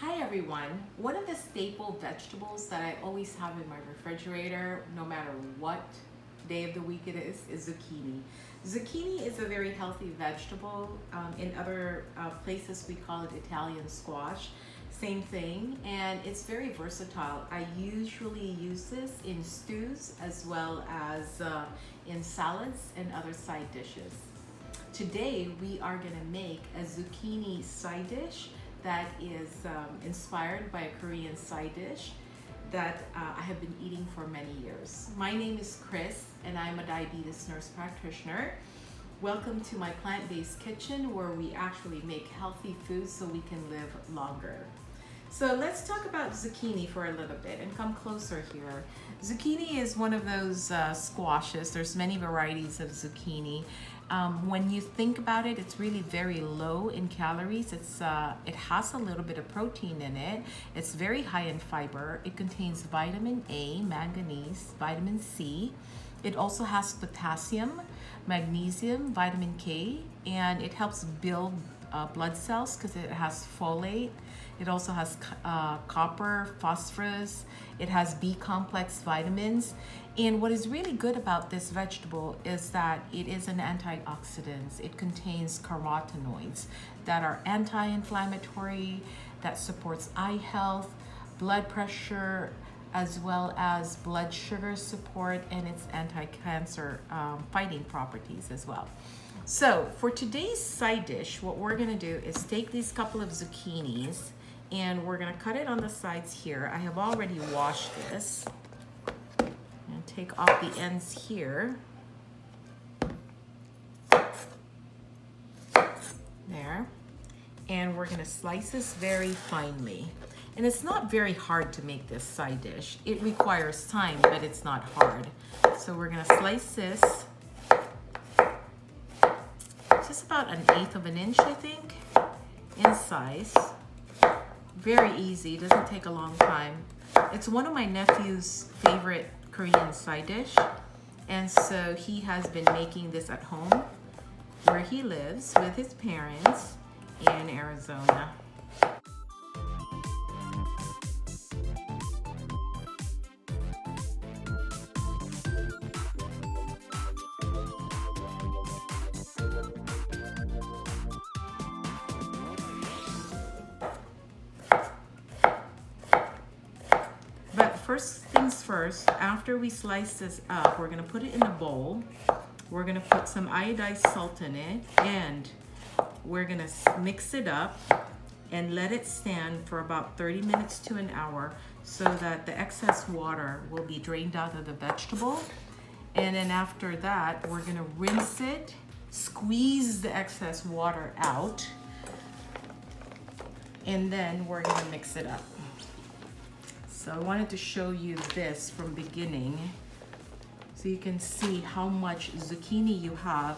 Hi everyone. One of the staple vegetables that I always have in my refrigerator, no matter what day of the week it is zucchini. Zucchini is a very healthy vegetable. In other places we call it Italian squash. Same thing, and it's very versatile. I usually use this in stews as well as in salads and other side dishes. Today we are going to make a zucchini side dish that is inspired by a Korean side dish that I have been eating for many years. My name is Chris and I'm a diabetes nurse practitioner. Welcome to my plant-based kitchen where we actually make healthy foods so we can live longer. So let's talk about zucchini for a little bit and come closer here. Zucchini is one of those squashes. There's many varieties of zucchini. When you think about it, it's really very low in calories. It has a little bit of protein in it. It's very high in fiber. It contains vitamin A, manganese, vitamin C. It also has potassium, magnesium, vitamin K, and it helps build blood cells because it has folate. It also has copper, phosphorus. It has B complex vitamins. And what is really good about this vegetable is that it is an antioxidant. It contains carotenoids that are anti-inflammatory, that supports eye health, blood pressure, as well as blood sugar support, and its anti-cancer fighting properties as well. So for today's side dish, what we're gonna do is take these couple of zucchinis and we're gonna cut it on the sides here. I have already washed this. And take off the ends here. There. And we're gonna slice this very finely. And it's not very hard to make this side dish. It requires time, but it's not hard. So we're gonna slice this just about 1/8 of an inch, I think, in size. Very easy, doesn't take a long time. It's one of my nephew's favorite Korean side dish, and so he has been making this at home where he lives with his parents in Arizona. But first things first, after we slice this up, we're gonna put it in a bowl. We're gonna put some iodized salt in it, and we're gonna mix it up and let it stand for about 30 minutes to an hour so that the excess water will be drained out of the vegetable. And then after that, we're gonna rinse it, squeeze the excess water out, and then we're gonna mix it up. So I wanted to show you this from beginning so you can see how much zucchini you have,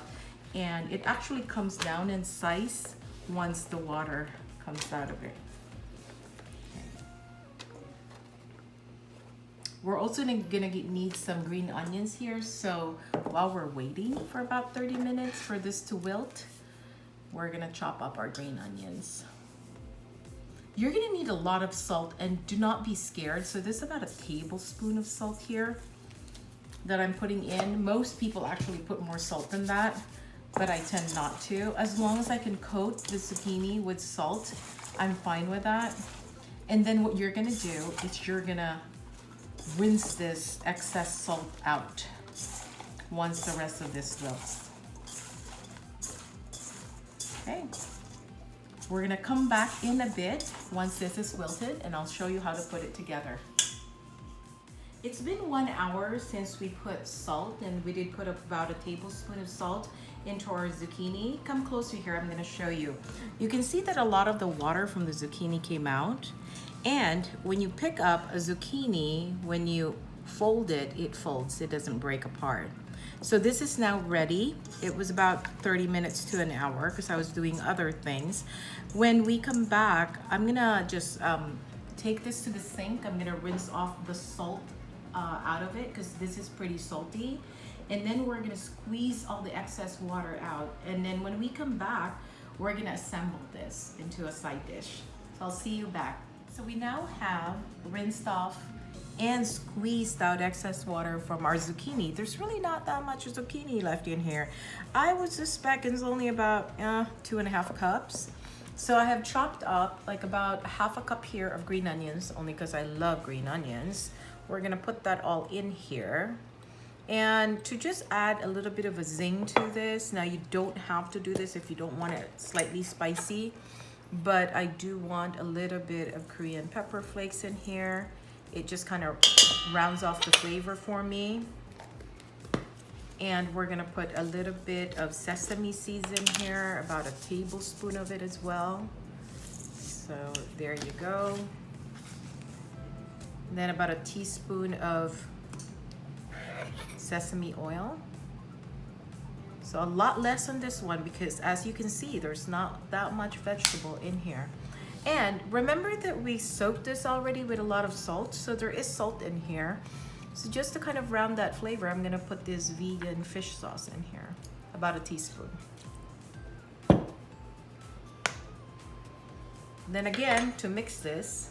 and it actually comes down in size once the water comes out of it. We're also gonna need some green onions here, so while we're waiting for about 30 minutes for this to wilt, we're gonna chop up our green onions. You're gonna need a lot of salt, and do not be scared. So this is about 1 tablespoon of salt here that I'm putting in. Most people actually put more salt than that, but I tend not to. As long as I can coat the zucchini with salt, I'm fine with that. And then what you're gonna do is you're gonna rinse this excess salt out once the rest of this wilts. Okay. We're gonna come back in a bit once this is wilted, and I'll show you how to put it together. It's been 1 hour since we put salt, and we did put about 1 tablespoon of salt into our zucchini. Come closer here, I'm gonna show you. You can see that a lot of the water from the zucchini came out, and when you pick up a zucchini, when you fold it, it folds, it doesn't break apart. So this is now ready. It was about 30 minutes to an hour because I was doing other things. When we come back, I'm gonna just take this to the sink. I'm gonna rinse off the salt out of it because this is pretty salty. And then we're gonna squeeze all the excess water out. And then when we come back, we're gonna assemble this into a side dish. So I'll see you back. So we now have rinsed off and squeezed out excess water from our zucchini. There's really not that much zucchini left in here. I would suspect it's only about 2.5 cups. So I have chopped up like about half a cup here of green onions, only because I love green onions. We're gonna put that all in here. And to just add a little bit of a zing to this, now you don't have to do this if you don't want it slightly spicy, but I do want a little bit of Korean pepper flakes in here. It just kind of rounds off the flavor for me. And we're gonna put a little bit of sesame seeds in here, about a tablespoon of it as well. So there you go. And then about a teaspoon of sesame oil. So a lot less on this one because as you can see, there's not that much vegetable in here. And remember that we soaked this already with a lot of salt, so there is salt in here. So just to kind of round that flavor, I'm gonna put this vegan fish sauce in here, about a teaspoon. Then again, to mix this,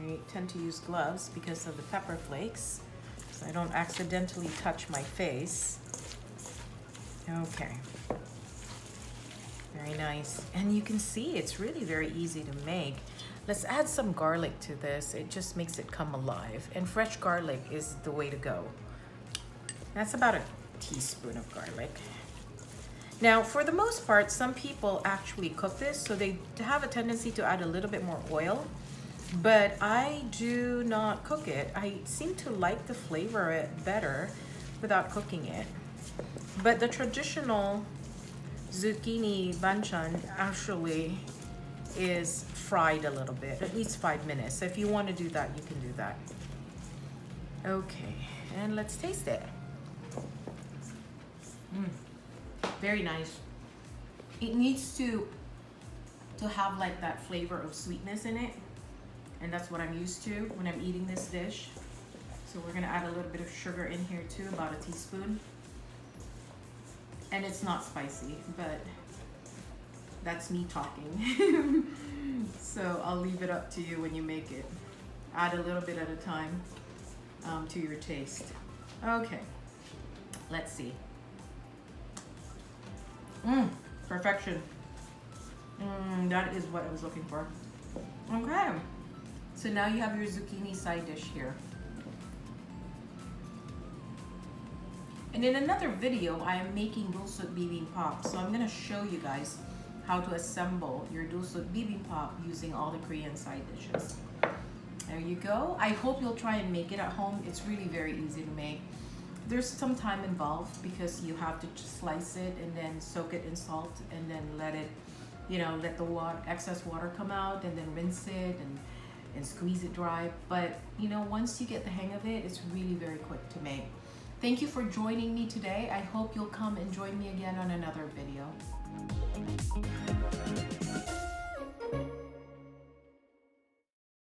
I tend to use gloves because of the pepper flakes, so I don't accidentally touch my face. Okay. Very nice. And you can see it's really very easy to make. Let's add some garlic to this. It just makes it come alive. And fresh garlic is the way to go. That's about a teaspoon of garlic. Now, for the most part, some people actually cook this, so they have a tendency to add a little bit more oil. But I do not cook it. I seem to like the flavor it better without cooking it. But the traditional Zucchini Banchan actually is fried a little bit, at least 5 minutes. So if you want to do that, you can do that. Okay, and let's taste it. Very nice. It needs to have like that flavor of sweetness in it, and that's what I'm used to when I'm eating this dish. So we're gonna add a little bit of sugar in here too, about a teaspoon. And it's not spicy, but that's me talking. So I'll leave it up to you when you make it. Add a little bit at a time to your taste. Okay, let's see. Perfection. That is what I was looking for. Okay, so now you have your zucchini side dish here. And in another video, I am making dulsot bibimbap. So I'm gonna show you guys how to assemble your dulsot bibimbap using all the Korean side dishes. There you go. I hope you'll try and make it at home. It's really very easy to make. There's some time involved because you have to just slice it and then soak it in salt and then let it, let the excess water come out and then rinse it and squeeze it dry. But once you get the hang of it, it's really very quick to make. Thank you for joining me today. I hope you'll come and join me again on another video.